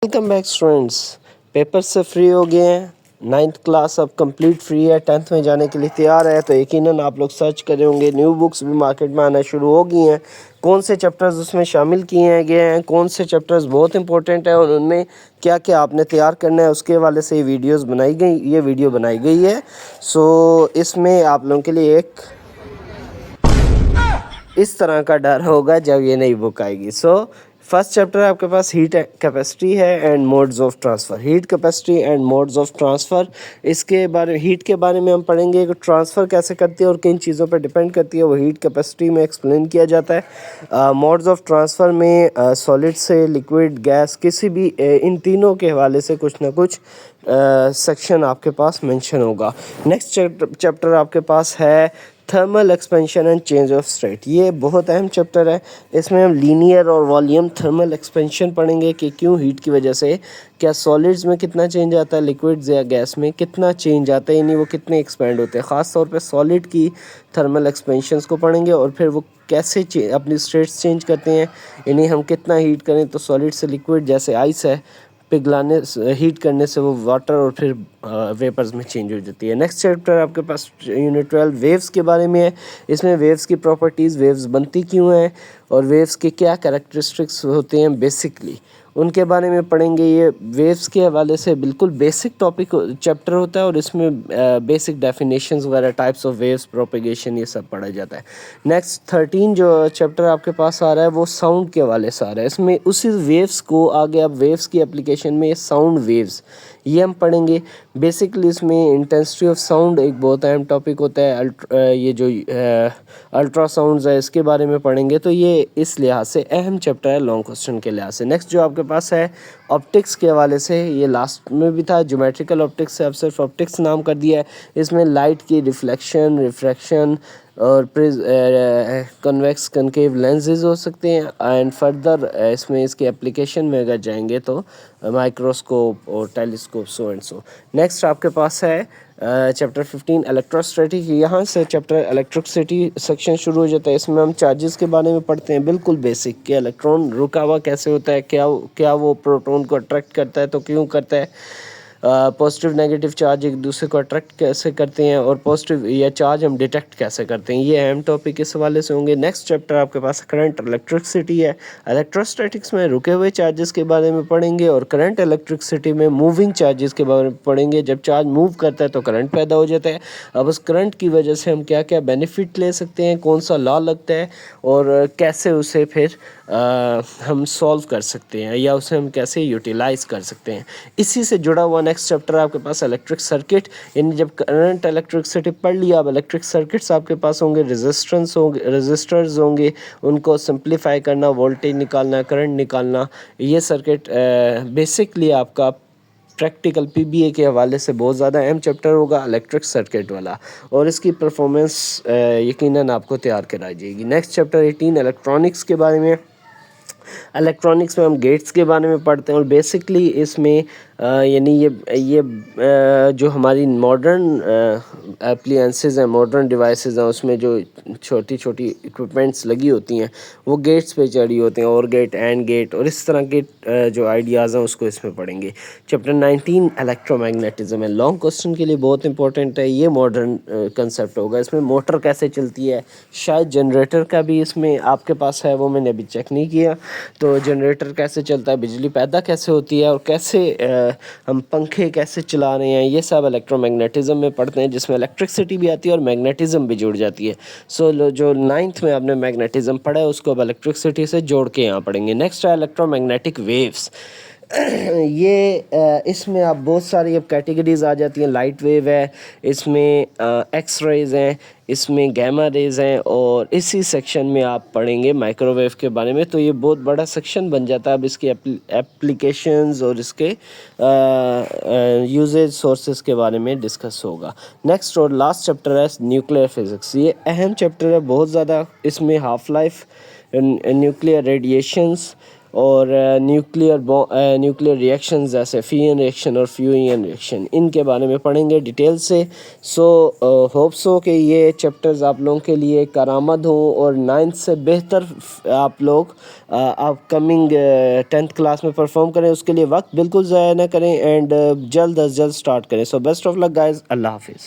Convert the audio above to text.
Welcome back students. Paper से free हो गए हैं, 9th क्लास अब कंप्लीट फ्री है, 10th में जाने के लिए तैयार है। तो यकीनन आप लोग सर्च करे होंगे, न्यू बुक्स भी मार्केट में आना शुरू हो गई हैं। कौन से चैप्टर्स उसमें शामिल किए गए हैं, कौन से चैप्टर्स बहुत इंपॉर्टेंट है और उनमें क्या क्या आपने तैयार करना है, उसके हवाले से ये वीडियो बनाई गई है। सो इसमें आप लोगों के लिए एक इस तरह का डर होगा जब ये नई बुक आएगी। फर्स्ट चैप्टर आपके पास हीट कैपेसिटी है and modes of transfer. Heat capacity and modes of transfer, इसके बारे हीट के बारे में हम पढ़ेंगे कि ट्रांसफ़र कैसे करती है और किन चीज़ों पर डिपेंड करती है, वो हीट कैपेसिटी में एक्सप्लेन किया जाता है। मोड्स ऑफ ट्रांसफ़र में सॉलिड से लिक्विड, गैस, किसी भी इन तीनों के हवाले से कुछ ना कुछ सेक्शन आपके पास मेंशन होगा। नेक्स्ट चैप्टर आपके पास है thermal expansion and change of state. ये बहुत अहम चैप्टर है। इसमें हम लीनियर और वॉल्यूम थर्मल एक्सपेंशन पढ़ेंगे कि क्यों हीट की वजह से क्या सॉलिड्स में कितना चेंज आता है, लिक्विड्स या गैस में कितना चेंज आता है, यानी वो कितने एक्सपेंड होते हैं। ख़ास तौर पे सॉलिड की थर्मल एक्सपेंशंस को पढ़ेंगे और फिर वो कैसे अपनी स्टेट्स चेंज करते हैं, यानी हम कितना हीट करें तो सॉलिड से लिक्विड, जैसे आइस है, पिघलाने हीट करने से वो वाटर और फिर वेपर्स में चेंज हो जाती है। नेक्स्ट चैप्टर आपके पास यूनिट 12 वेव्स के बारे में है। इसमें वेव्स की प्रॉपर्टीज़, वेव्स बनती क्यों हैं और वेव्स के क्या कैरेक्टरिस्टिक्स होते हैं बेसिकली, उनके बारे में पढ़ेंगे। ये वेव्स के हवाले से बिल्कुल बेसिक टॉपिक चैप्टर होता है और इसमें बेसिक डेफिनेशंस वगैरह, टाइप्स ऑफ वेव्स, प्रोपेगेशन, ये सब पढ़ा जाता है। नेक्स्ट 13 जो चैप्टर आपके पास आ रहा है वो साउंड के हवाले से आ रहा है। इसमें उसी वेव्स को आगे अब वेव्स की एप्लीकेशन में साउंड वेव्स ये हम पढ़ेंगे। बेसिकली इसमें इंटेंसिटी ऑफ साउंड एक बहुत अहम टॉपिक होता है। ये जो अल्ट्रासाउंड्स है इसके बारे में पढ़ेंगे, तो ये इस लिहाज से अहम चैप्टर है लॉन्ग क्वेश्चन के लिहाज से। नेक्स्ट जो आपके पास है ऑप्टिक्स के हवाले से, ये लास्ट में भी था, ज्योमेट्रिकल ऑप्टिक्स है, अब सिर्फ ऑप्टिक्स नाम कर दिया है। इसमें लाइट की रिफ्लेक्शन, रिफ्रैक्शन और कन्वेक्स कनकेव लेंसेज हो सकते हैं। एंड फर्दर इसमें इसकी एप्लीकेशन में अगर जाएंगे तो माइक्रोस्कोप और telescope, so and so. Next आपके पास है चैप्टर 15 इलेक्ट्रोस्टैटिक। यहाँ से चैप्टर इलेक्ट्रिसिटी सेक्शन शुरू हो जाता है। इसमें हम चार्जेस के बारे में पढ़ते हैं, बिल्कुल बेसिक, कि इलेक्ट्रॉन रुका हुआ कैसे होता है, क्या वो प्रोटॉन को अट्रैक्ट करता है तो क्यों करता है, पॉजिटिव नेगेटिव चार्ज एक दूसरे को अट्रैक्ट कैसे करते हैं और पॉजिटिव या चार्ज हम डिटेक्ट कैसे करते हैं, ये अहम टॉपिक इस हवाले से होंगे। नेक्स्ट चैप्टर आपके पास करंट इलेक्ट्रिसिटी है। इलेक्ट्रोस्टैटिक्स में रुके हुए चार्जेस के बारे में पढ़ेंगे और करंट इलेक्ट्रिसिटी में मूविंग चार्जेस के बारे में पढ़ेंगे। जब चार्ज मूव करता है तो करंट पैदा हो जाता है। अब उस करंट की वजह से हम क्या क्या बेनिफिट ले सकते हैं, कौन सा लॉ लगता है और कैसे उसे फिर हम सॉल्व कर सकते हैं या उसे हम कैसे यूटिलाइज कर सकते हैं, इसी से जुड़ा हुआ नेक्स्ट चैप्टर आपके पास इलेक्ट्रिक सर्किट। यानी जब करंट इलेक्ट्रिसिटी पढ़ लिया, अब इलेक्ट्रिक सर्किट्स आपके पास होंगे, रेजिस्टर्स होंगे, उनको सिंप्लीफाई करना, वोल्टेज निकालना, करंट निकालना। ये सर्किट बेसिकली आपका प्रैक्टिकल पीबीए के हवाले से बहुत ज़्यादा अहम चैप्टर होगा इलेक्ट्रिक सर्किट वाला, और इसकी परफॉर्मेंस यकीनन आपको तैयार कराई जाएगी। नेक्स्ट चैप्टर 18 इलेक्ट्रॉनिक्स के बारे में। इलेक्ट्रॉनिक्स में हम गेट्स के बारे में पढ़ते हैं और बेसिकली इसमें यानी ये जो हमारी मॉडर्न एप्लियंसेस हैं, मॉडर्न डिवाइसेस हैं, उसमें जो छोटी छोटी इक्विपमेंट्स लगी होती हैं वो गेट्स पे चढ़ी होती हैं, और गेट, एंड गेट, और इस तरह के जो आइडियाज़ हैं उसको इसमें पढ़ेंगे। चैप्टर 19 इलेक्ट्रोमैग्नेटिज्म है, लॉन्ग क्वेश्चन के लिए बहुत इंपॉर्टेंट है। ये मॉडर्न कंसेप्ट होगा। इसमें मोटर कैसे चलती है, शायद जनरेटर का भी इसमें आपके पास है, वो मैंने अभी चेक नहीं किया। तो जनरेटर कैसे चलता है, बिजली पैदा कैसे होती है और कैसे हम पंखे कैसे चला रहे हैं, ये सब इलेक्ट्रोमैग्नेटिज्म में पढ़ते हैं, जिसमें इलेक्ट्रिसिटी भी आती है और मैग्नेटिज्म भी जुड़ जाती है। जो 9th में आपने मैग्नेटिज्म पढ़ा है उसको अब इलेक्ट्रिसिटी से जोड़ के यहाँ पढ़ेंगे। नेक्स्ट है इलेक्ट्रोमैग्नेटिक वेव्स। ये इसमें आप बहुत सारी अब कैटेगरीज आ जाती हैं। लाइट वेव है, इसमें एक्स रेज हैं, इसमें गैमा रेज हैं, और इसी सेक्शन में आप पढ़ेंगे माइक्रोवेव के बारे में। तो ये बहुत बड़ा सेक्शन बन जाता है। अब इसकी एप्लीकेशंस और इसके यूजेज सोर्सेज के बारे में डिस्कस होगा। नेक्स्ट और लास्ट चैप्टर है न्यूक्लियर फिज़िक्स। ये अहम चैप्टर है बहुत ज़्यादा। इसमें हाफ लाइफ, न्यूक्लियर रेडिएशंस اور نیوکلیئر ریئیکشنز جیسے فین ریئیکشن اور فیوئین ریئیکشن، ان کے بارے میں پڑھیں گے ڈیٹیل سے. سو ہوپ سو کہ یہ چیپٹرز آپ لوگوں کے لیے کارآمد ہوں اور 9th سے بہتر آپ لوگ اپ کمنگ 10th کلاس میں پرفارم کریں. اس کے لیے وقت بالکل ضائع نہ کریں اینڈ جلد از جلد سٹارٹ کریں. So best of luck guys. اللہ حافظ.